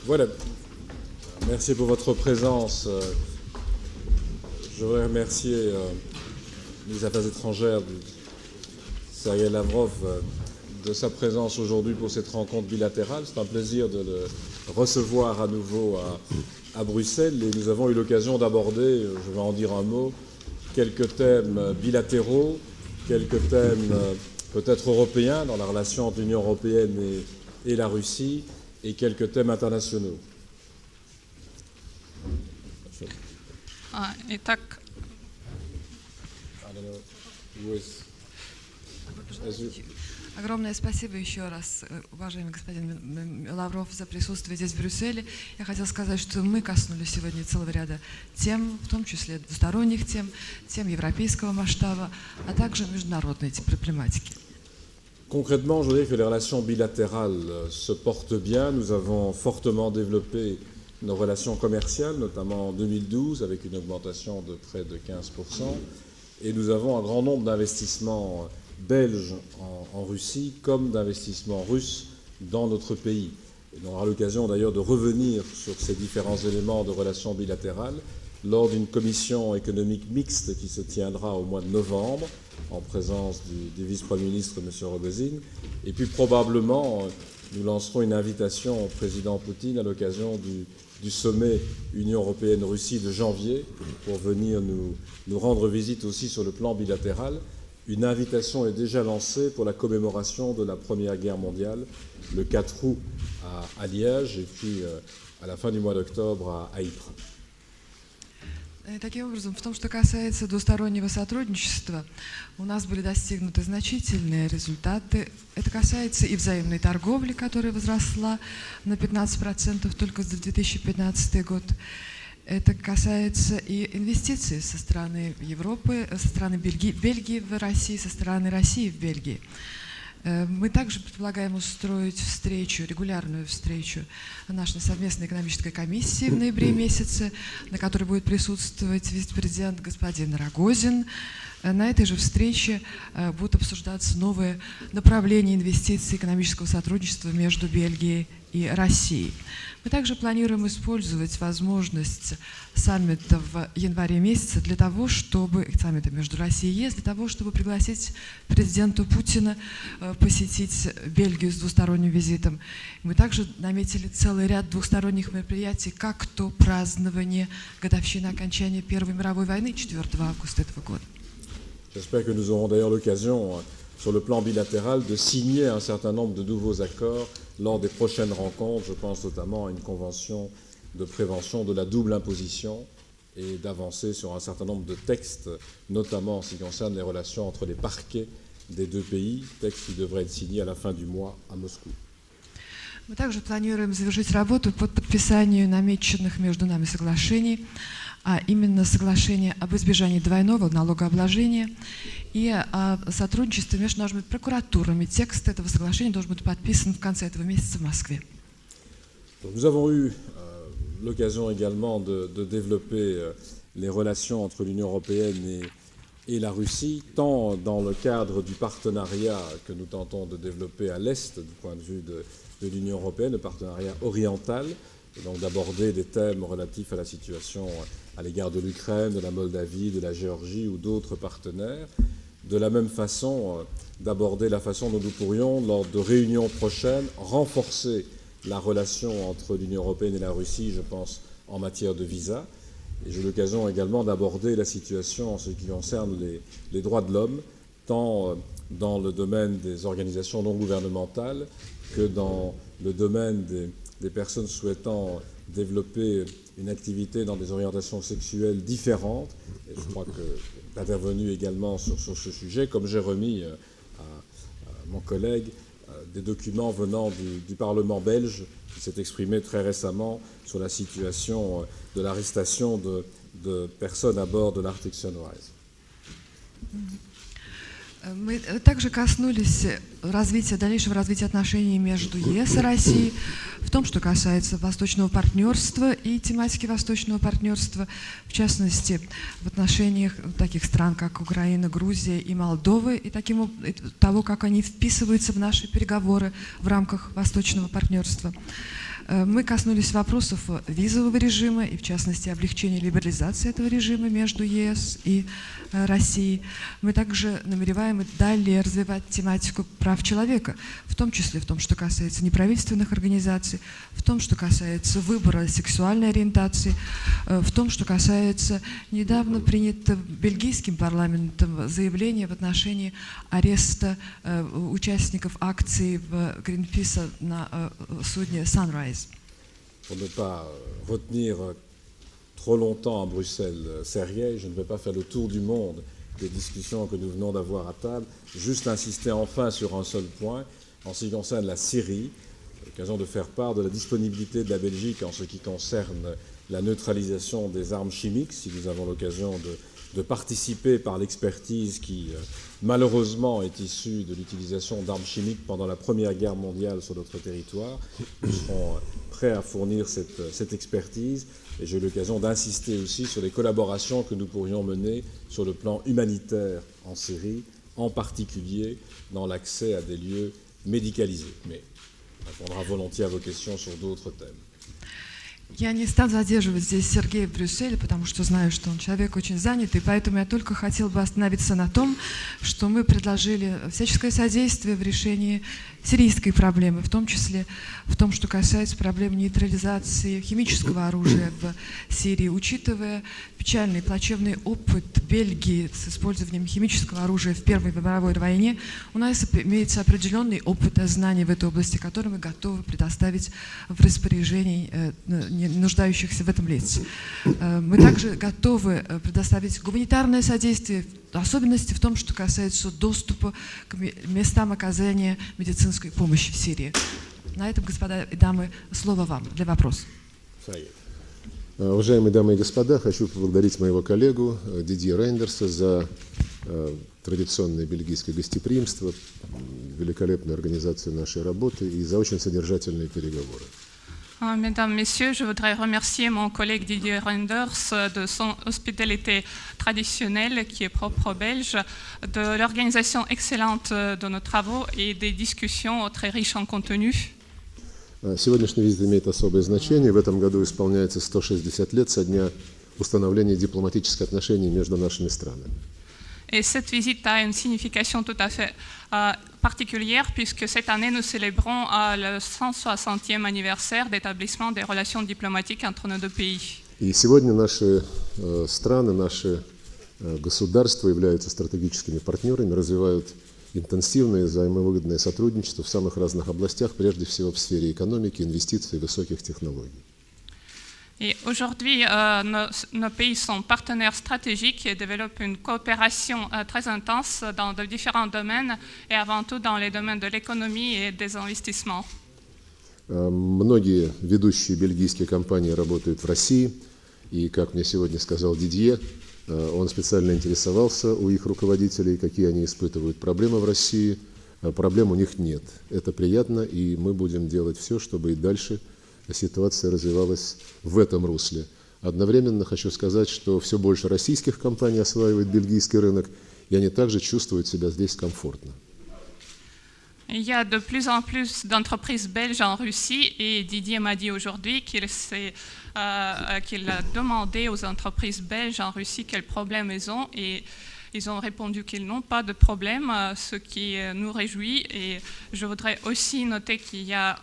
Voilà. Merci pour votre présence. Je voudrais remercier les Affaires étrangères, Sergei Lavrov, de sa présence aujourd'hui pour cette rencontre bilatérale. C'est un plaisir de le recevoir à nouveau à Bruxelles et nous avons eu l'occasion d'aborder, je vais en dire un mot, quelques thèmes bilatéraux, quelques thèmes peut-être européens dans la relation entre l'Union européenne et la Russie et quelques thèmes internationaux. Итак, огромное спасибо еще раз, уважаемый господин Лавров, за присутствие здесь, в Брюсселе. Я хотела сказать, что мы коснулись сегодня целого ряда тем, в том числе двусторонних тем, тем европейского масштаба, а также международной проблематики. Concrètement, je dirais que les relations bilatérales se portent bien. Nous avons fortement développé nos relations commerciales, notamment en 2012, avec une augmentation de près de 15%. Et nous avons un grand nombre d'investissements belges en Russie, comme d'investissements russes dans notre pays. Et on aura l'occasion d'ailleurs de revenir sur ces différents éléments de relations bilatérales lors d'une commission économique mixte qui se tiendra au mois de novembre, en présence du vice-premier ministre, M. Rogozin. Et puis probablement, nous lancerons une invitation au président Poutine à l'occasion du sommet Union européenne-Russie de janvier pour venir nous rendre visite aussi sur le plan bilatéral. Une invitation est déjà lancée pour la commémoration de la Première Guerre mondiale, le 4 août à Liège et puis à la fin du mois d'octobre à Ypres. Таким образом, в том, что касается двустороннего сотрудничества, у нас были достигнуты значительные результаты. Это касается и взаимной торговли, которая возросла на 15% только за 2015 год. Это касается и инвестиций со стороны Европы, со стороны Бельгии в России, со стороны России в Бельгии. Мы также предполагаем устроить встречу, регулярную встречу нашей совместной экономической комиссии в ноябре месяце, на которой будет присутствовать вице-президент господин Рогозин. На этой же встрече будут обсуждаться новые направления инвестиций и экономического сотрудничества между Бельгией и Россией. Мы также планируем использовать возможность саммита в январе месяце для того, чтобы, саммита между Россией и ЕС, для того, чтобы пригласить президента Путина посетить Бельгию с двусторонним визитом. Мы также наметили целый ряд двухсторонних мероприятий, как то празднование годовщины окончания Первой мировой войны 4 августа этого года. J'espère que nous aurons d'ailleurs l'occasion, sur le plan bilatéral, de signer un certain nombre de nouveaux accords lors des prochaines rencontres. Je pense notamment à une convention de prévention de la double imposition et d'avancer sur un certain nombre de textes, notamment en ce qui concerne les relations entre les parquets des deux pays, textes qui devraient être signés à la fin du mois à Moscou. Мы также планируем завершить работу по подписанию намеченных между нами соглашений, а именно соглашение об избежании двойного налогообложения и о сотрудничестве между нашими прокуратурами. Текст этого соглашения должен быть подписан в конце этого месяца в Москве. Nous avons eu l'occasion également de développer les relations entre l'Union européenne et la Russie, tant dans le cadre du partenariat que nous tentons de développer à l'Est du point de vue de l'Union européenne, le partenariat oriental, et donc d'aborder des thèmes relatifs à la situation à l'égard de l'Ukraine, de la Moldavie, de la Géorgie ou d'autres partenaires. De la même façon, d'aborder la façon dont nous pourrions, lors de réunions prochaines, renforcer la relation entre l'Union européenne et la Russie, je pense, en matière de visa. Et j'ai l'occasion également d'aborder la situation en ce qui concerne les droits de l'homme, tant dans le domaine des organisations non gouvernementales que dans le domaine des personnes souhaitant développer une activité dans des orientations sexuelles différentes. Et je crois que tu es intervenu également sur ce sujet, comme j'ai remis à mon collègue des documents venant du Parlement belge qui s'est exprimé très récemment sur la situation de l'arrestation de personnes à bord de l'Arctic Sunrise. Мы также коснулись дальнейшего развития отношений между ЕС и Россией, в том, что касается восточного партнерства и тематики восточного партнерства, в частности, в отношениях таких стран, как Украина, Грузия и Молдова, и того, как они вписываются в наши переговоры в рамках восточного партнерства. Мы коснулись вопросов визового режима и, в частности, облегчения либерализации этого режима между ЕС и Россией. Мы также намереваем далее развивать тематику прав человека, в том числе в том, что касается неправительственных организаций, в том, что касается выбора сексуальной ориентации, в том, что касается недавно принятого бельгийским парламентом заявления в отношении ареста участников акции в Гринписа на судне Sunrise. Pour ne pas retenir trop longtemps à Bruxelles Sergueï, je ne vais pas faire le tour du monde des discussions que nous venons d'avoir à table, juste insister enfin sur un seul point, en ce qui concerne la Syrie, l'occasion de faire part de la disponibilité de la Belgique en ce qui concerne la neutralisation des armes chimiques, si nous avons l'occasion de participer par l'expertise qui malheureusement est issue de l'utilisation d'armes chimiques pendant la Première Guerre mondiale sur notre territoire. Nous serons prêts à fournir cette expertise et j'ai eu l'occasion d'insister aussi sur les collaborations que nous pourrions mener sur le plan humanitaire en Syrie, en particulier dans l'accès à des lieux médicalisés. Mais on répondra volontiers à vos questions sur d'autres thèmes. Я не стану задерживать здесь Сергея в Брюсселе, потому что знаю, что он человек очень занятый, поэтому я только хотел бы остановиться на том, что мы предложили всяческое содействие в решении сирийской проблемы, в том числе в том, что касается проблем нейтрализации химического оружия в Сирии, учитывая печальный и плачевный опыт Бельгии с использованием химического оружия в Первой мировой войне. У нас имеется определенный опыт и знания в этой области, который мы готовы предоставить в распоряжении нуждающихся в этом лиц. Мы также готовы предоставить гуманитарное содействие, в особенности в том, что касается доступа к местам оказания медицинской помощи в Сирии. На этом, господа и дамы, слово вам для вопросов. Уважаемые дамы и господа, хочу поблагодарить моего коллегу Дидье Рейндерса за традиционное бельгийское гостеприимство, великолепную организацию нашей работы и за очень содержательные переговоры. Mesdames, Messieurs, je voudrais remercier mon collègue Didier Reinders de son hospitalité traditionnelle qui est propre aux Belges, de l'organisation excellente de nos travaux et des discussions très riches en contenu. Сегодняшний визит имеет особое значение. В этом году исполняется 160 лет со дня установления дипломатических отношений между нашими странами. Et cette visite a une signification tout à fait particulière puisque cette année nous célébrons le 160e anniversaire d'établissement des relations diplomatiques entre nos deux pays. И сегодня наши страны, наши государства являются стратегическими партнерами, развивают интенсивное взаимовыгодное сотрудничество в самых разных областях, прежде всего в сфере экономики, инвестиций и высоких технологий. Et aujourd'hui, nos pays sont partenaires stratégiques et développent une coopération très intense dans de différents domaines et avant tout dans les domaines de l'économie et des investissements. Многие ведущие бельгийские компании работают в России, и, как мне сегодня сказал Дидье, он специально интересовался у их руководителей, какие они испытывают проблемы в России. Проблем у них нет. Это приятно, и мы будем делать все, чтобы и дальше ситуация развивалась в этом русле. Одновременно хочу сказать, что все больше российских компаний осваивают бельгийский рынок, и они также чувствуют себя здесь комфортно. Il y a de plus en plus d'entreprises belges en Russie et Didier m'a dit aujourd'hui qu'il a demandé aux entreprises belges en Russie quels problèmes elles ont et ils ont répondu qu'ils n'ont pas de problème, ce qui nous réjouit. Et je voudrais aussi noter qu'il y a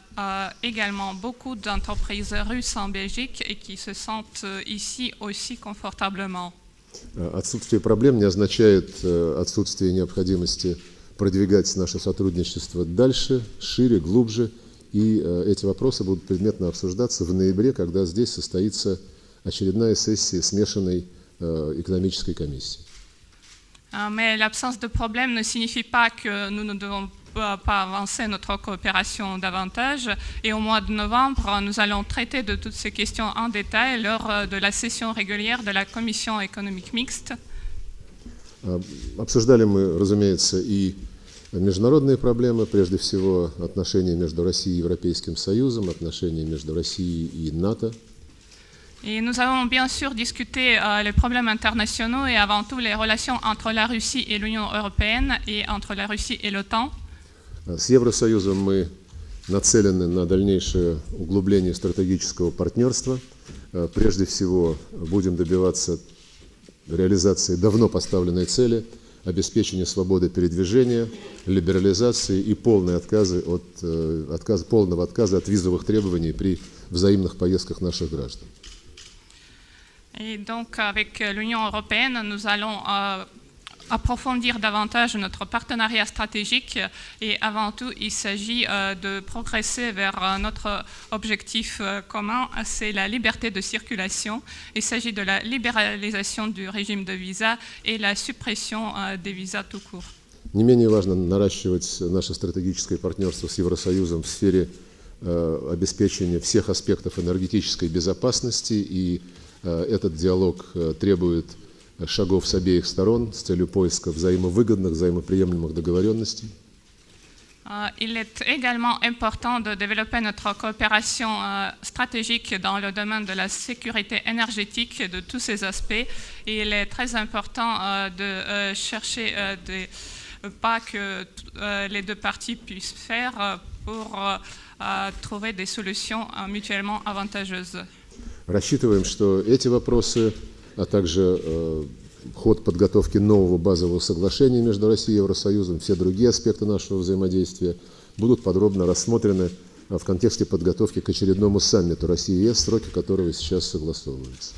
également beaucoup d'entreprises russes en Belgique et qui se sentent ici aussi confortablement. Отсутствие проблем не означает отсутствие необходимости продвигать наше сотрудничество дальше, шире, глубже. И эти вопросы будут предметно обсуждаться в ноябре, когда здесь состоится очередная сессия смешанной экономической комиссии. Mais l'absence de problème ne signifie pas que nous ne devons pas avancer notre coopération davantage. Et au mois de novembre, nous allons traiter de toutes ces questions en détail lors de la session régulière de la Commission économique mixte. Обсуждали мы, разумеется, и международные проблемы, прежде всего отношения между Россией и Европейским Союзом, отношения между Россией и НАТО. Et nous avons bien sûr discuté les problèmes internationaux et avant tout les relations entre la Russie et l'Union européenne et entre la Russie et l'OTAN. С Евросоюзом мы нацелены на дальнейшее углубление стратегического партнерства. Прежде всего, будем добиваться реализации давно поставленной цели обеспечения свободы передвижения, либерализации и полного отказа от визовых требований при взаимных поездках наших граждан. Et donc, avec l'Union européenne, nous allons approfondir davantage notre partenariat stratégique et avant tout, il s'agit de progresser vers notre objectif commun, c'est la liberté de circulation. Il s'agit de la libéralisation du régime de visa et la suppression des visas tout court. Не менее важно наращивать наше стратегическое партнерство с Евросоюзом в сфере обеспечения всех аспектов энергетической безопасности, и этот диалог требует шагов с обеих сторон с целью поиска взаимовыгодных, взаимоприемлемых договоренностей. Il est également important de développer notre coopération stratégique dans le domaine de la sécurité énergétique de tous ces aspects. Et il est très important de chercher des pas que les deux parties puissent faire pour trouver des solutions mutuellement avantageuses. Рассчитываем, что эти вопросы, а также ход подготовки нового базового соглашения между Россией и Евросоюзом, все другие аспекты нашего взаимодействия будут подробно рассмотрены в контексте подготовки к очередному саммиту России и ЕС, сроки которого сейчас согласовываются.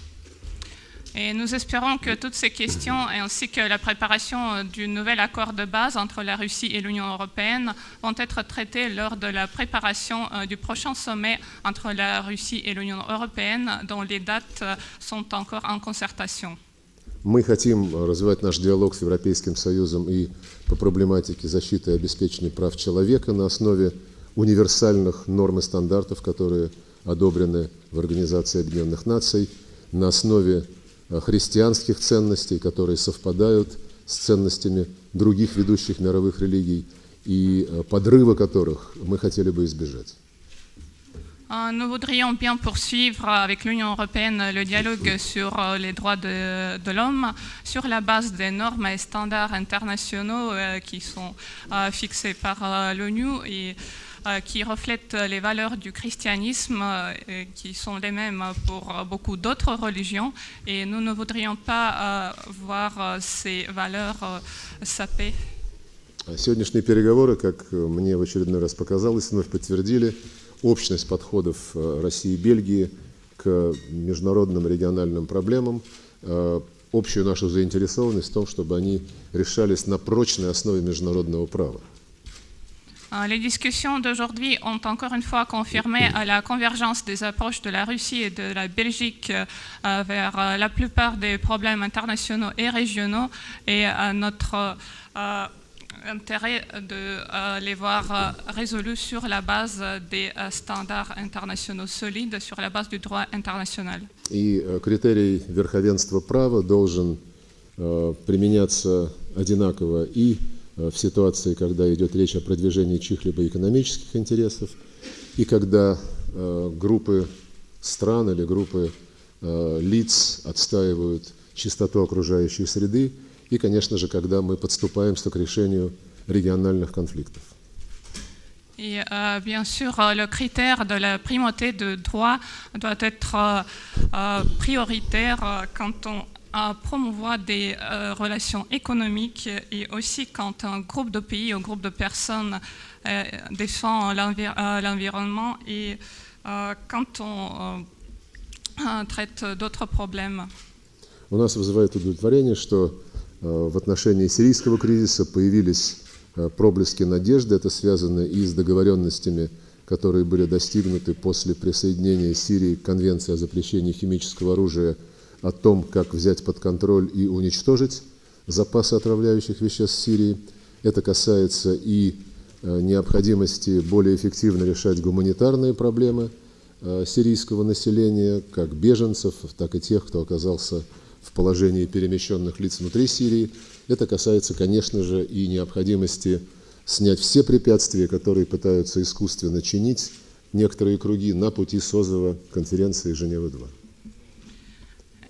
Et nous espérons que toutes ces questions ainsi que la préparation du nouvel accord de base entre la Russie et l'Union européenne vont être traitées lors de la préparation du prochain sommet entre la Russie et l'Union européenne, dont les dates sont encore en concertation. Мы хотим развивать наш диалог с Европейским Союзом и по проблематике защиты и обеспечения прав человека на основе универсальных норм и стандартов, которые одобрены в Организации Объединенных Наций, на основе христианских ценностей, которые совпадают с ценностями других ведущих мировых религий и подрыва которых мы хотели бы избежать. Nous voudrions bien poursuivre avec l'Union européenne le dialogue sur les droits de l'homme sur la base des normes et standards internationaux qui sont fixés par l'ONU et qui reflètent les valeurs du christianisme qui sont les mêmes pour beaucoup d'autres religions. Et nous ne voudrions pas voir ces valeurs sapées. Сегодняшние переговоры, как мне в очередной раз показалось, вновь подтвердили общность подходов России и Бельгии к международным региональным проблемам, общую нашу заинтересованность в том, чтобы они решались на прочной основе международного права. Les discussions d'aujourd'hui ont encore une fois confirmé la convergence des approches de la Russie et de la Belgique vers la plupart des problèmes internationaux et régionaux et notre intérêt de les voir résolus sur la base des standards internationaux solides, sur la base du droit international. И критерий верховенства права должен применяться одинаково и в ситуации, когда идет речь о продвижении чьих-либо экономических интересов, и когда группы стран или группы лиц отстаивают чистоту окружающей среды, и, конечно же, когда мы подступаемся к решению региональных конфликтов. Et bien sûr, le critère de la primauté de droit doit être prioritaire quand on promouvoir des relations économiques et aussi quand un groupe de pays ou un groupe de personnes défend l'environnement et quand on traite d'autres проблем. У нас вызывает удовлетворение, что в отношении сирийского кризиса появились проблески надежды. Это связано и с договоренностями, которые были достигнуты после присоединения Сирии к Конвенции о запрещении химического оружия, о том, как взять под контроль и уничтожить запасы отравляющих веществ в Сирии. Это касается и необходимости более эффективно решать гуманитарные проблемы сирийского населения, как беженцев, так и тех, кто оказался в положении перемещенных лиц внутри Сирии. Это касается, конечно же, и необходимости снять все препятствия, которые пытаются искусственно чинить некоторые круги на пути созыва конференции Женева-2.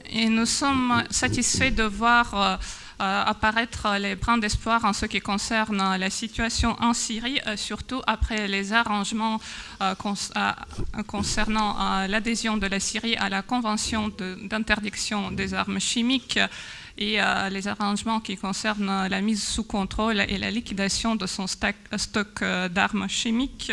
Et nous sommes satisfaits de voir apparaître les brins d'espoir en ce qui concerne la situation en Syrie, surtout après les arrangements concernant l'adhésion de la Syrie à la Convention d'interdiction des armes chimiques et les arrangements qui concernent la mise sous contrôle et la liquidation de son stock d'armes chimiques.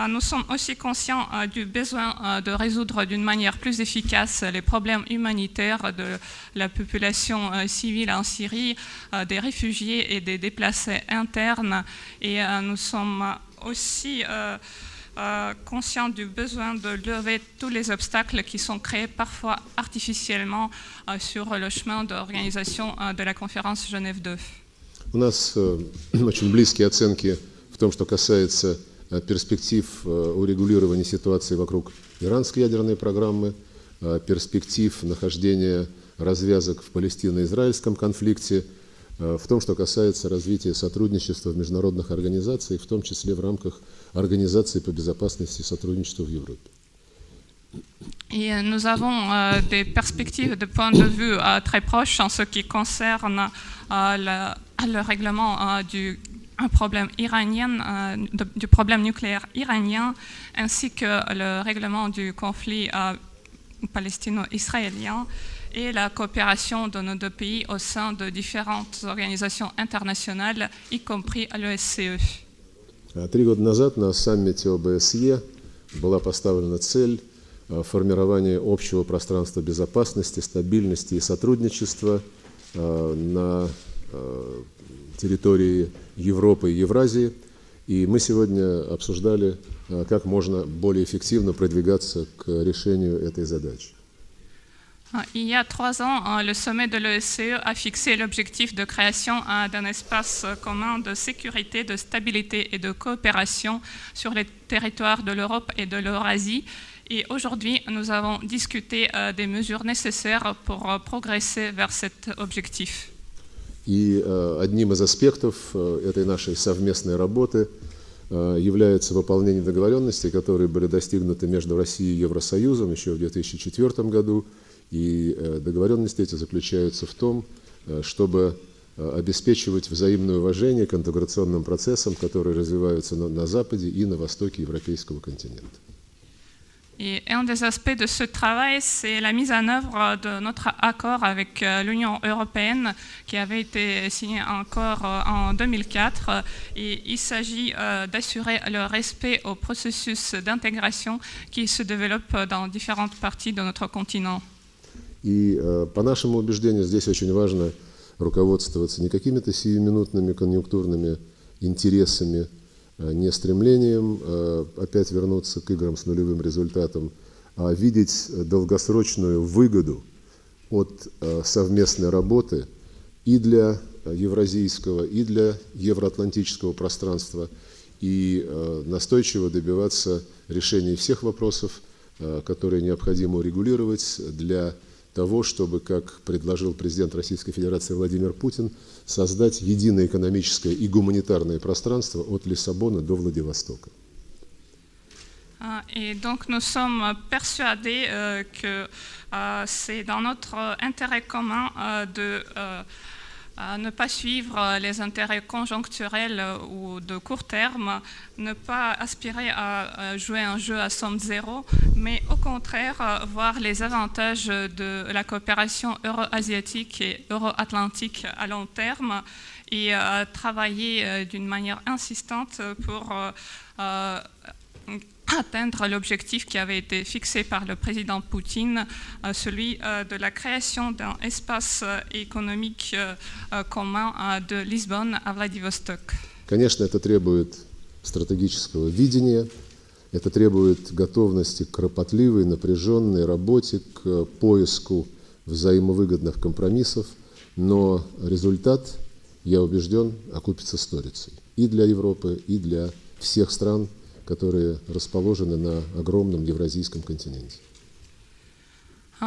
Nous sommes aussi conscients du besoin de résoudre d'une manière plus efficace les problèmes humanitaires de la population civile en Syrie, des réfugiés et des déplacés internes. Et nous sommes aussi conscients du besoin de lever tous les obstacles qui sont créés parfois artificiellement sur le chemin d'organisation de la conférence Genève 2. У нас очень близкие оценки в том, что касается перспектив урегулирования ситуации вокруг иранской ядерной программы, перспектив нахождения развязок в палестино-израильском конфликте, в том, что касается развития сотрудничества в международных организациях, в том числе в рамках Организации по безопасности и сотрудничеству в Европе. Et nous avons des perspectives de point de vue très proches en ce qui concerne le règlement du problème iranien, du problème nucléaire iranien, ainsi que le règlement du conflit palestino-israélien et la coopération de nos deux pays au sein de différentes organisations internationales, y compris à l'OSCE. 3 года назад на саммите ОБСЕ была поставлена цель формирования общего пространства безопасности, стабильности и сотрудничества на территории Европы и Евразии. И мы сегодня обсуждали, как можно более эффективно продвигаться к решению этой задачи. Il y a 3 ans, le sommet de l'OSCE a fixé l'objectif de création d'un espace commun de sécurité, de stabilité et de coopération sur les territoires de l'Europe et de l'Eurasie. Et aujourd'hui, nous avons discuté des mesures nécessaires pour progresser vers cet objectif. И одним из аспектов этой нашей совместной работы является выполнение договоренностей, которые были достигнуты между Россией и Евросоюзом еще в 2004 году. И договоренности эти заключаются в том, чтобы обеспечивать взаимное уважение к интеграционным процессам, которые развиваются на Западе и на Востоке Европейского континента. Et un des aspects de ce travail, c'est la mise en œuvre de notre accord avec l'Union européenne qui avait été signé encore en 2004. Et il s'agit d'assurer le respect au processus d'intégration qui se développe dans différentes parties de notre continent. И по нашему убеждению здесь очень важно руководствоваться не какими-то сиюминутными конъюнктурными интересами, не стремлением опять вернуться к играм с нулевым результатом, а видеть долгосрочную выгоду от совместной работы и для евразийского, и для евроатлантического пространства, и настойчиво добиваться решения всех вопросов, которые необходимо урегулировать для того, чтобы, как предложил президент Российской Федерации Владимир Путин, создать единое экономическое и гуманитарное пространство от Лиссабона до Владивостока. Et donc nous sommes persuadés que c'est dans notre intérêt commun de ne pas suivre les intérêts conjoncturels ou de court terme, ne pas aspirer à jouer un jeu à somme zéro, mais au contraire voir les avantages de la coopération euro-asiatique et euro-atlantique à long terme et travailler d'une manière insistante pour atteindre l'objectif qui avait été fixé par le président Poutine, celui de la création d'un espace économique commun de Lisbonne à Vladivostok. Конечно, это требует стратегического видения, это требует готовности к кропотливой, напряженной работе, к поиску взаимовыгодных компромиссов, но результат, я убежден, окупится сторицей и для Европы, и для всех стран, которые расположены на огромном евразийском континенте.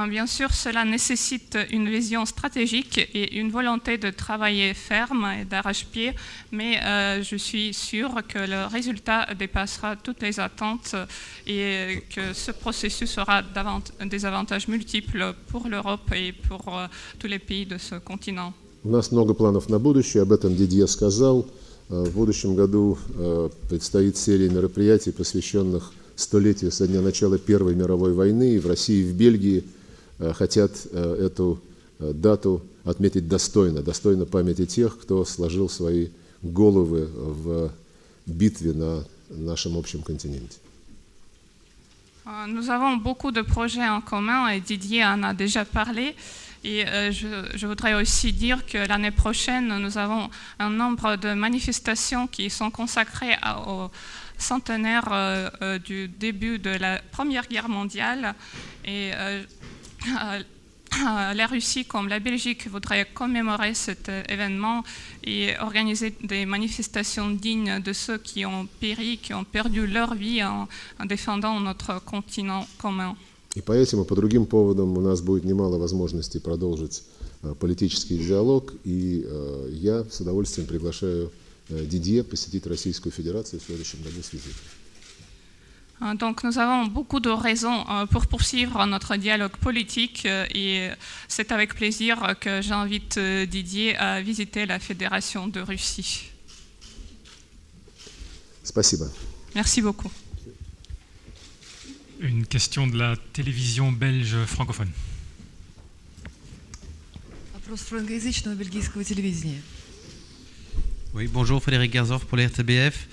Bien sûr, cela nécessite une vision stratégique et une volonté de travailler ferme et d'arrache-pied, mais je suis sûr que le résultat dépassera toutes les attentes et que ce processus aura des avantages multiples pour l'Europe et pour tous les pays de ce continent. У нас много планов на будущее, об этом Дидье сказал. В будущем году предстоит серия мероприятий, посвященных столетию со дня начала Первой мировой войны. И в России и в Бельгии хотят эту дату отметить достойно памяти тех, кто сложил свои головы в битве на нашем общем континенте. Nous avons beaucoup de projets en commun et Didier en a déjà parlé. Et je voudrais aussi dire que l'année prochaine, nous avons un nombre de manifestations qui sont consacrées au centenaire du début de la Première Guerre mondiale. Et la Russie comme la Belgique voudraient commémorer cet événement et organiser des manifestations dignes de ceux qui ont péri, qui ont perdu leur vie en défendant notre continent commun. И по этим и по другим поводам у нас будет немало возможностей продолжить политический диалог, и я с удовольствием приглашаю Дидье посетить Российскую Федерацию в следующем году с визитом. Donc nous avons beaucoup de raisons pour poursuivre notre dialogue politique et c'est avec plaisir que j'invite Didier à visiter la Fédération de Russie. Спасибо. Merci beaucoup. Une question de la télévision belge francophone. Вопрос франкоязычного бельгийского телевидения. Oui, bonjour, Frédéric Gersdorf pour l'RTBF.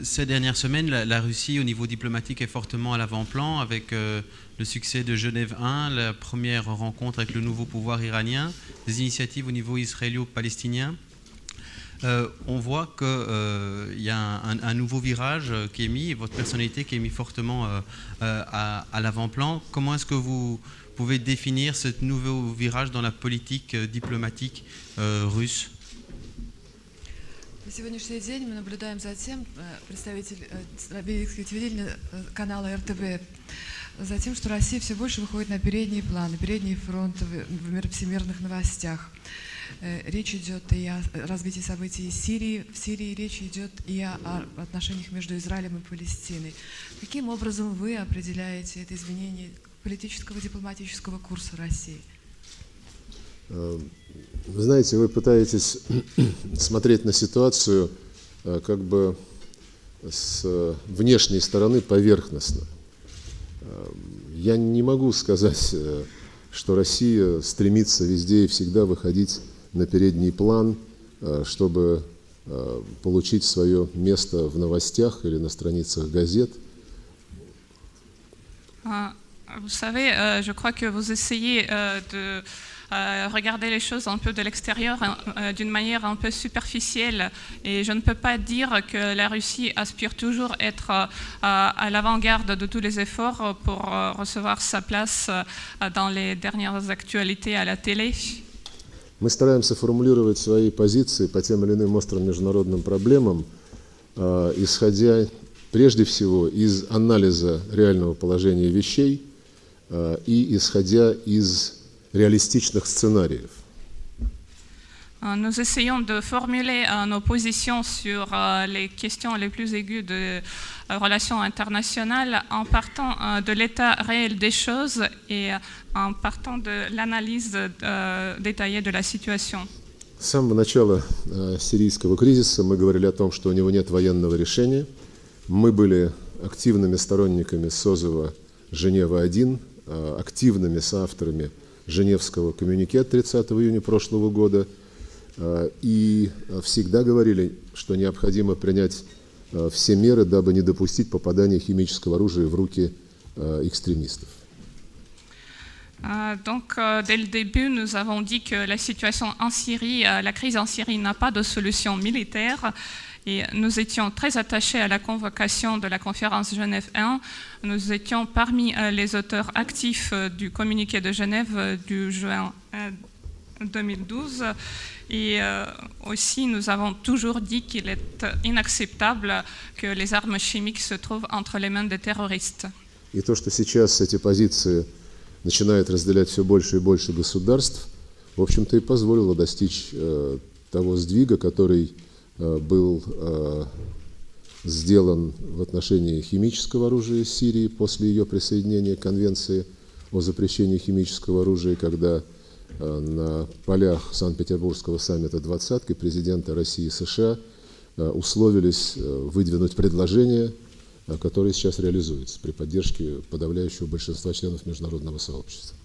Ces dernières semaines, la Russie, au niveau diplomatique, est fortement à l'avant-plan avec le succès de Genève 1, la première rencontre avec le nouveau pouvoir iranien, des initiatives au niveau israélo-palestinien. On voit qu'il y a un nouveau virage qui est mis, votre personnalité qui est mis fortement à l'avant-plan. Comment est-ce que vous pouvez définir ce nouveau virage dans la politique diplomatique russe? На сегодняшний день мы наблюдаем за тем, представитель бельгийского телевидения канала РТБ, за тем, что Россия все больше выходит на передний план, на передний фронт в всемирных новостях. Речь идет и о развитии событий в Сирии речь идет и о отношениях между Израилем и Палестиной. Каким образом вы определяете это изменение политического, дипломатического курса России? Вы знаете, вы пытаетесь смотреть на ситуацию как бы с внешней стороны поверхностно. Я не могу сказать, что Россия стремится везде и всегда выходить на передний план, чтобы получить свое место в новостях или на страницах газет. Vous savez, je crois que vous essayez de regarder les choses un peu de l'extérieur d'une manière un peu superficielle et je ne peux pas dire que la Russie aspire toujours à être à l'avant-garde de tous les efforts pour recevoir sa place dans les dernières actualités à la télé. Мы стараемся формулировать свои позиции по тем или иным острым международным проблемам, исходя прежде всего из анализа реального положения вещей и исходя из réalistiques scenarios. Nous essayons de formuler nos positions sur les questions les plus aiguës de relations internationales en partant de l'état réel des choses et en partant de l'analyse détaillée de la situation. С самого начала сирийского кризиса мы говорили о том, что у него нет военного решения. Мы были активными сторонниками созыва Женева-1, активными соавторами Женевского коммюнике от 30 июня прошлого года и всегда говорили, что необходимо принять все меры, дабы не допустить попадания химического оружия в руки экстремистов. Donc, dès le début, nous avons dit que la situation en Syrie, la crise en Syrie n'a pas de solution militaire. Et nous étions très attachés à la convocation de la conférence Genève 1. Nous étions parmi les auteurs actifs du communiqué de Genève du juin 2012. Et aussi, nous avons toujours dit qu'il est inacceptable que les armes chimiques se trouvent entre les mains des terroristes. И то, что сейчас эти позиции начинает разделять все больше и больше государств, в общем-то и позволило достичь того сдвига, который был сделан в отношении химического оружия Сирии после ее присоединения к Конвенции о запрещении химического оружия, когда на полях Санкт-Петербургского саммита «Двадцатки» президенты России и США условились выдвинуть предложение, которое сейчас реализуется при поддержке подавляющего большинства членов международного сообщества.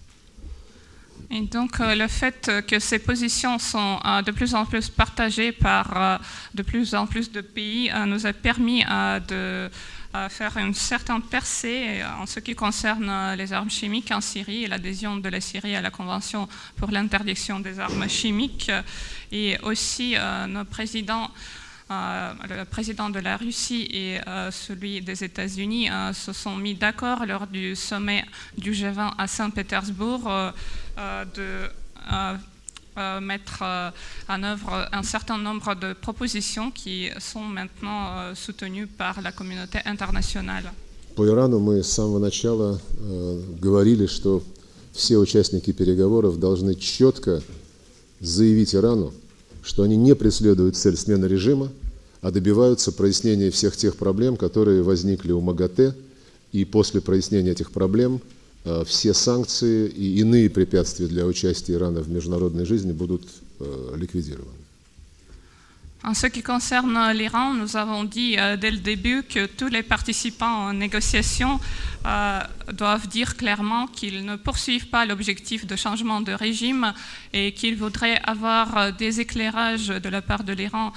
Et donc le fait que ces positions sont de plus en plus partagées par de plus en plus de pays nous a permis de faire une certaine percée en ce qui concerne les armes chimiques en Syrie et l'adhésion de la Syrie à la Convention pour l'interdiction des armes chimiques. Et aussi nos présidents, le président de la Russie et celui des États-Unis se sont mis d'accord lors du sommet du G20 à Saint-Pétersbourg de mettre en œuvre un certain nombre de propositions qui sont maintenant soutenues par la communauté internationale. По Ирану мы с самого начала говорили, что все участники переговоров должны четко заявить Ирану, что они не преследуют цель смены режима, а добиваются прояснения всех тех проблем, которые возникли у МАГАТЭ, и после прояснения этих проблем все санкции и иные препятствия для участия Ирана в международной жизни будут ликвидированы. En ce qui concerne l'Iran, nous avons dit dès le début que tous les participants aux négociations doivent dire clairement qu'ils ne poursuivent pas l'objectif de changement de régime et qu'ils voudraient avoir des éclairages de la part de l'Iran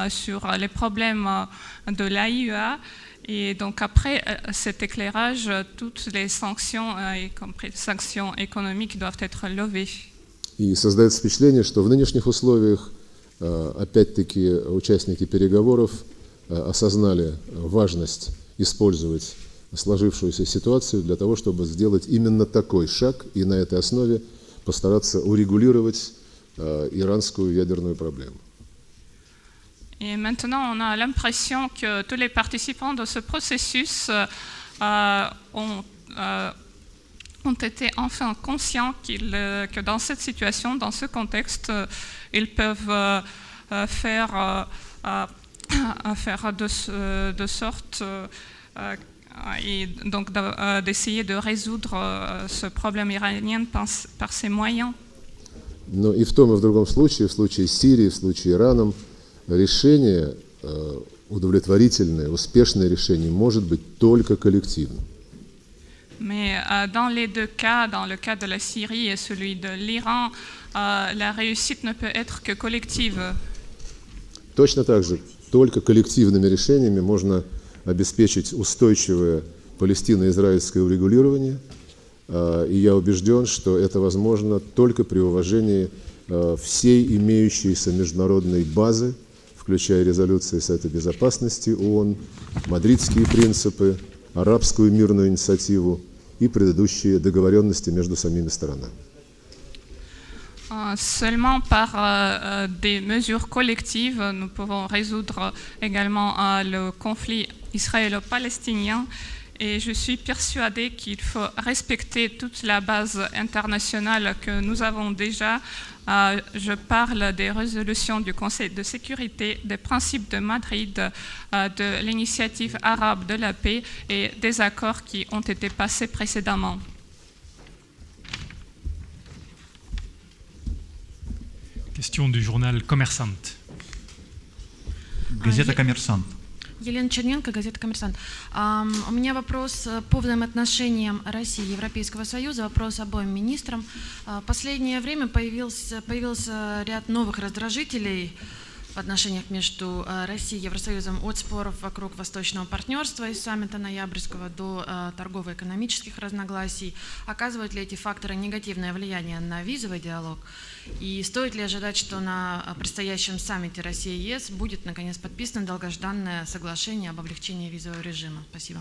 sur les problèmes de l'AIEA. Et donc après cet éclairage, toutes les sanctions, y compris les sanctions économiques, doivent être levées. И создается впечатление, что в нынешних условиях опять-таки участники переговоров осознали важность использовать сложившуюся ситуацию для того, чтобы сделать именно такой шаг и на этой основе постараться урегулировать иранскую ядерную проблему. Et maintenant, on a l'impression que tous les participants de ce processus ont été enfin conscients que dans cette situation, dans ce contexte, ils peuvent faire de sorte et donc d'essayer de résoudre ce problème iranien par ces moyens. Но и в том, и в другом случае, в случае Сирии, в случае Ирана, решение удовлетворительное, успешное решение может быть только коллективным. Mais dans les deux cas, dans le cas de la Syrie et celui de l'Iran, la réussite ne peut être que collective. Точно так же, только коллективными решениями можно обеспечить устойчивое палестино-израильское урегулирование. И я убежден, что это возможно только при уважении всей имеющейся международной базы, включая резолюции Совета Безопасности ООН, мадридские принципы, арабскую мирную инициативу и предыдущие договоренности между самими сторонами. Seulement par des mesures collectives, nous pouvons résoudre également le conflit israélo-palestinien. Et je suis persuadée qu'il faut respecter toute la base internationale que nous avons déjà. Je parle des résolutions du Conseil de sécurité, des principes de Madrid, de l'initiative arabe de la paix et des accords qui ont été passés précédemment. Question du journal Коммерсант. Газета «Коммерсант». Елена Черненко, газета «Коммерсант». У меня вопрос по взаимоотношениям России и Европейского Союза, вопрос обоим министрам. В последнее время появился ряд новых раздражителей в отношениях между Россией и Евросоюзом, от споров вокруг восточного партнерства из саммита ноябрьского до торгово-экономических разногласий. Оказывают ли эти факторы негативное влияние на визовый диалог? И стоит ли ожидать, что на предстоящем саммите России и ЕС будет наконец подписано долгожданное соглашение об облегчении визового режима? Спасибо.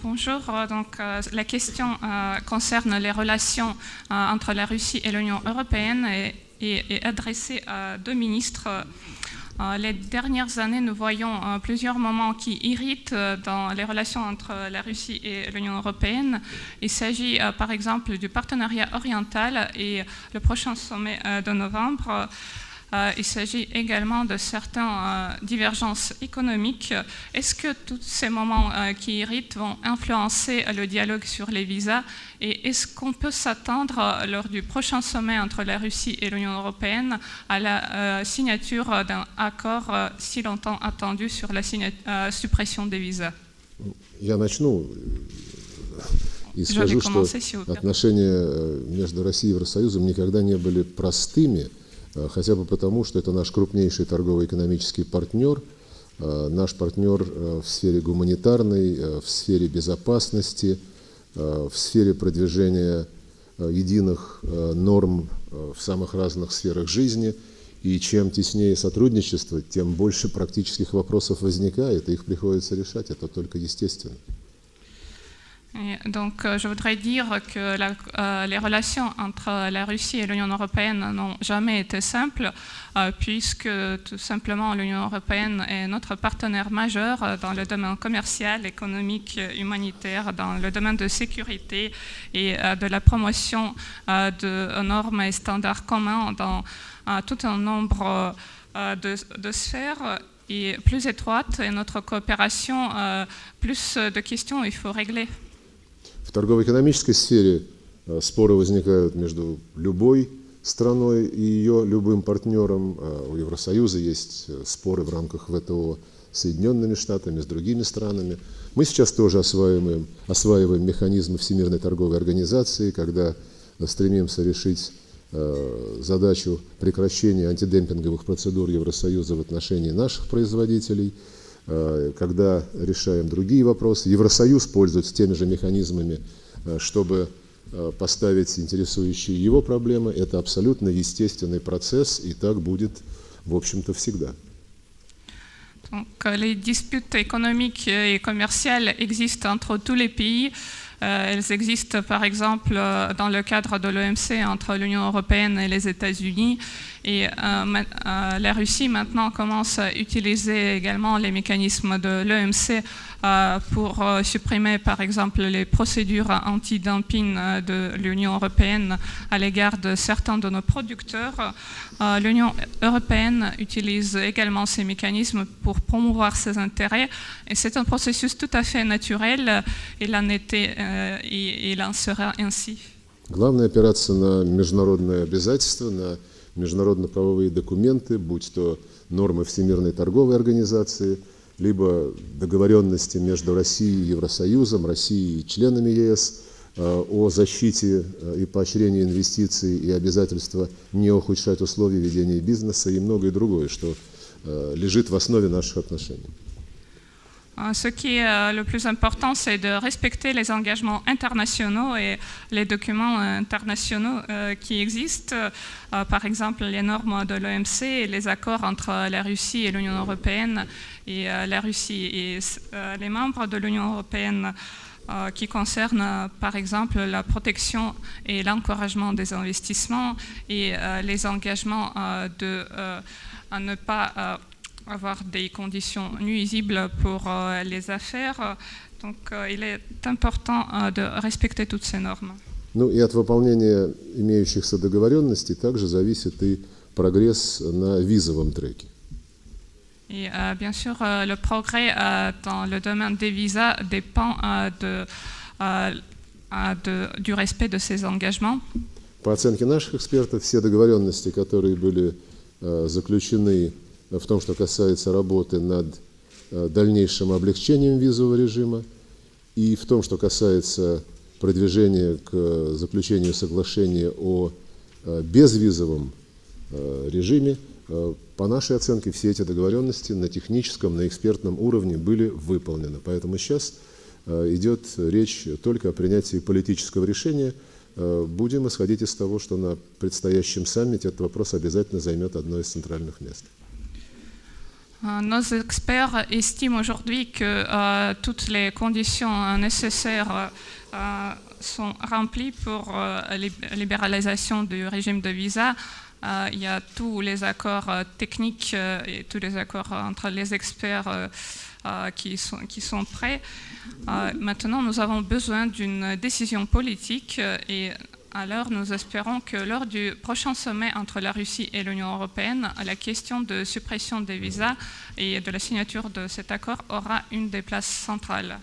Bonjour, donc la question concerne les relations entre la Russie et l'Union européenne et adressée à deux ministres. Les dernières années, nous voyons plusieurs moments qui irritent dans les relations entre la Russie et l'Union européenne. Il s'agit par exemple du partenariat oriental et le prochain sommet de novembre. il s'agit également de certaines divergences économiques. Est-ce que tous ces moments qui irritent vont influencer le dialogue sur les visas et est-ce qu'on peut s'attendre lors du prochain sommet entre la Russie et l'Union européenne à la signature d'un accord si longtemps attendu sur la suppression des visas? Я начну и скажу, что отношения между Россией и Евросоюзом никогда не были простыми, хотя бы потому, что это наш крупнейший торгово-экономический партнер, наш партнер в сфере гуманитарной, в сфере безопасности, в сфере продвижения единых норм в самых разных сферах жизни. И чем теснее сотрудничество, тем больше практических вопросов возникает, и их приходится решать. Это только естественно. Donc, je voudrais dire que les relations entre la Russie et l'Union européenne n'ont jamais été simples, puisque tout simplement l'Union européenne est notre partenaire majeur dans le domaine commercial, économique, humanitaire, dans le domaine de sécurité et de la promotion de normes et standards communs dans tout un nombre de sphères. Et plus étroite est notre coopération, plus de questions il faut régler. В торгово-экономической сфере споры возникают между любой страной и ее любым партнером. У Евросоюза есть споры в рамках ВТО с Соединенными Штатами, с другими странами. Мы сейчас тоже осваиваем механизмы Всемирной торговой организации, когда стремимся решить задачу прекращения антидемпинговых процедур Евросоюза в отношении наших производителей. Когда решаем другие вопросы, Евросоюз пользуется теми же механизмами, чтобы поставить интересующие его проблемы. Это абсолютно естественный процесс, и так будет, в общем-то, всегда. Donc, les disputes économiques et commerciales existent entre tous les pays. Elles existent par exemple dans le cadre de l'OMC entre l'Union européenne et les États-Unis. Et la Russie maintenant commence à utiliser également les mécanismes de l'OMC pour supprimer par exemple les procédures anti-dumping de l'Union européenne à l'égard de certains de nos producteurs. L'Union européenne utilise également ces mécanismes pour promouvoir ses intérêts et c'est un processus tout à fait naturel. Il en était et il en sera ainsi. Главное опираться на международные обязательства, на международно-правовые документы, будь то нормы Всемирной торговой организации, либо договоренности между Россией и Евросоюзом, Россией и членами ЕС о защите и поощрении инвестиций и обязательства не ухудшать условия ведения бизнеса и многое другое, что лежит в основе наших отношений. Ce qui est le plus important, c'est de respecter les engagements internationaux et les documents internationaux qui existent, par exemple les normes de l'OMC et les accords entre la Russie et l'Union européenne et la Russie et les membres de l'Union européenne qui concernent par exemple la protection et l'encouragement des investissements et les engagements à ne pas avoir des conditions nuisibles pour les affaires. Donc il est important de respecter toutes ces normes. Ну и от выполнения имеющихся договоренностей также зависит и прогресс на визовом треке. Et bien sûr, le progrès dans le domaine des visas dépend du respect de ces engagements. По оценке наших экспертов, все договоренности, которые были заключены в том, что касается работы над дальнейшим облегчением визового режима, и в том, что касается продвижения к заключению соглашения о безвизовом режиме, по нашей оценке все эти договоренности на техническом, на экспертном уровне были выполнены. Поэтому сейчас идет речь только о принятии политического решения. Будем исходить из того, что на предстоящем саммите этот вопрос обязательно займет одно из центральных мест. Nos experts estiment aujourd'hui que toutes les conditions nécessaires sont remplies pour la libéralisation du régime de visa. Il y a tous les accords techniques et tous les accords entre les experts qui sont prêts. Maintenant, nous avons besoin d'une décision politique et Alors, nous espérons que lors du prochain sommet entre la Russie et l'Union européenne, la question de suppression des visas et de la signature de cet accord aura une des places centrales.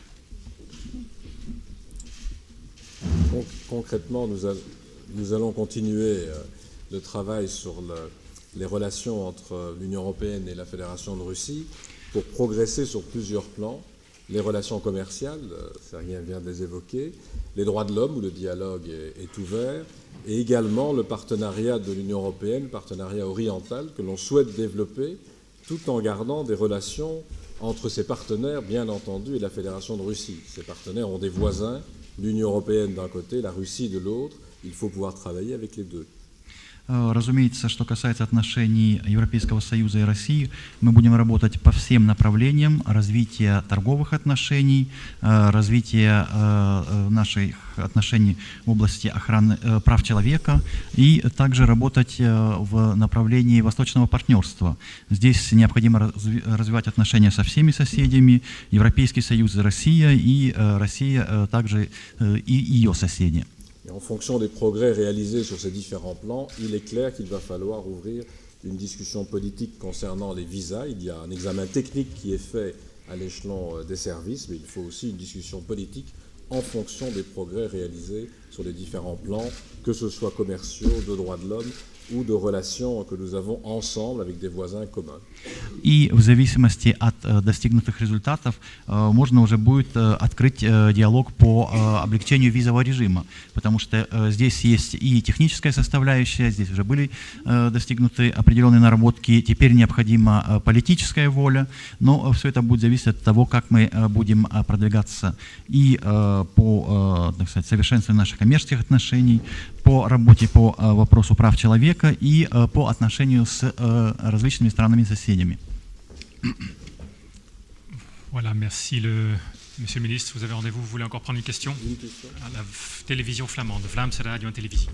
Concrètement, nous allons continuer le travail sur les relations entre l'Union européenne et la Fédération de Russie pour progresser sur plusieurs plans. Les relations commerciales, Sergueï vient de les évoquer, les droits de l'homme où le dialogue est ouvert, et également le partenariat de l'Union européenne, partenariat oriental que l'on souhaite développer tout en gardant des relations entre ses partenaires, bien entendu, et la Fédération de Russie. Ces partenaires ont des voisins, l'Union européenne d'un côté, la Russie de l'autre. Il faut pouvoir travailler avec les deux. Разумеется, что касается отношений Европейского Союза и России, мы будем работать по всем направлениям развития торговых отношений, развития наших отношений в области охраны прав человека и также работать в направлении восточного партнерства. Здесь необходимо развивать отношения со всеми соседями, Европейский Союз и Россия также и ее соседи. Et en fonction des progrès réalisés sur ces différents plans, il est clair qu'il va falloir ouvrir une discussion politique concernant les visas. Il y a un examen technique qui est fait à l'échelon des services, mais il faut aussi une discussion politique en fonction des progrès réalisés sur les différents plans, que ce soit commerciaux, de droits de l'homme ou de relations que nous avons ensemble avec des voisins communs. И в зависимости от достигнутых результатов можно уже будет открыть диалог по облегчению визового режима, потому что здесь есть и техническая составляющая, здесь уже были достигнуты определенные наработки, теперь необходима политическая воля, но все это будет зависеть от того, как мы будем продвигаться и по, так сказать, совершенствованию наших коммерческих отношений, по работе по вопросу прав человека и по отношению с различными странами-соседями. Voilà, merci Monsieur le ministre. Vous avez rendez-vous, vous voulez encore prendre une question? À la télévision flamande, Vlaamse Radio en Televisie.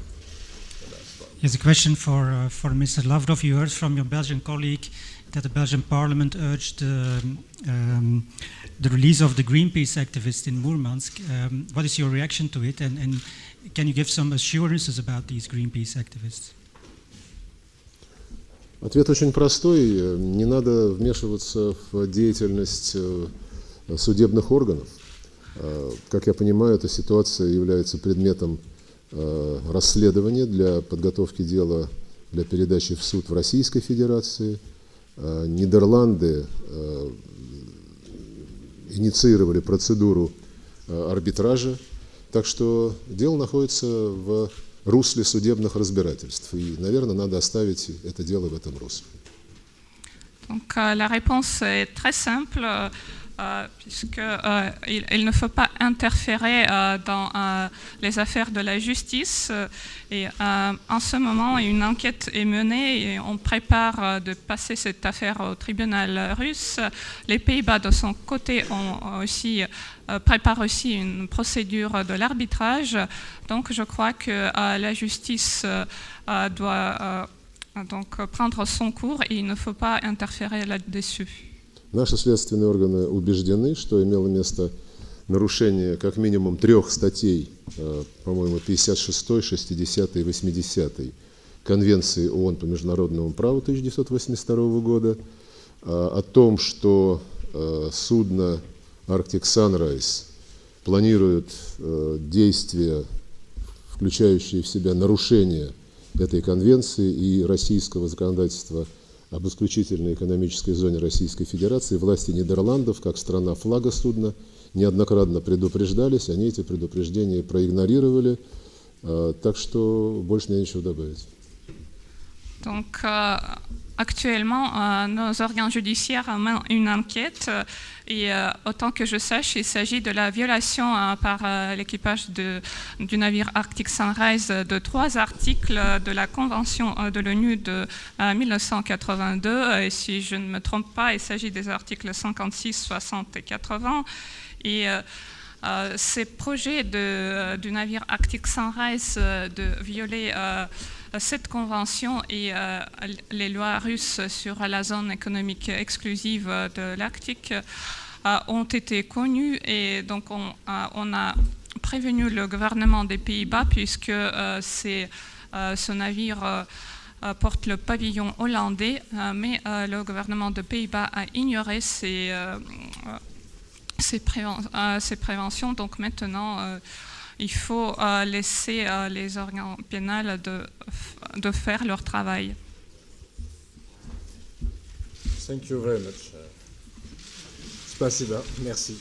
Yes, a question for Mr. Lavrov. You heard from your Belgian colleague that the Belgian Parliament urged the release of the Greenpeace activists in Murmansk. What is your reaction to it, and can you give some assurances about these Greenpeace activists? Ответ очень простой. Не надо вмешиваться в деятельность судебных органов. Как я понимаю, эта ситуация является предметом расследования для подготовки дела для передачи в суд в Российской Федерации. Нидерланды инициировали процедуру арбитража, так что дело находится в русле судебных разбирательств. И, наверное, надо оставить это дело в этом русле. Donc, la réponse est très simple, puisqu'il ne faut pas interférer dans les affaires de la justice. Et en ce moment, une enquête est menée et on prépare de passer cette affaire au tribunal russe. Les Pays-Bas, de son côté, préparent aussi une procédure de l'arbitrage. Donc, je crois que la justice doit prendre son cours et il ne faut pas interférer là-dessus. Наши следственные органы убеждены, что имело место нарушение как минимум 3 статей, по-моему, 56, 60 и 80 Конвенции ООН по международному праву 1982 года, о том, что судно Arctic Sunrise планирует действия, включающие в себя нарушение этой конвенции и российского законодательства об исключительной экономической зоне Российской Федерации. Власти Нидерландов, как страна флага судна, неоднократно предупреждались, они эти предупреждения проигнорировали, так что больше мне нечего добавить. Donc, actuellement, nos organes judiciaires mènent une enquête et autant que je sache, il s'agit de la violation par l'équipage du navire Arctic Sunrise de 3 articles de la Convention de l'ONU de 1982. Et si je ne me trompe pas, il s'agit des articles 56, 60 et 80. Et ces projets du navire Arctic Sunrise de violer cette convention et les lois russes sur la zone économique exclusive de l'Arctique ont été connues et donc on a prévenu le gouvernement des Pays-Bas puisque ce navire porte le pavillon hollandais, mais le gouvernement des Pays-Bas a ignoré ces préventions. Donc maintenant, il faut laisser les organes pénals de faire leur travail. Thank you very much. Спасибо. Merci.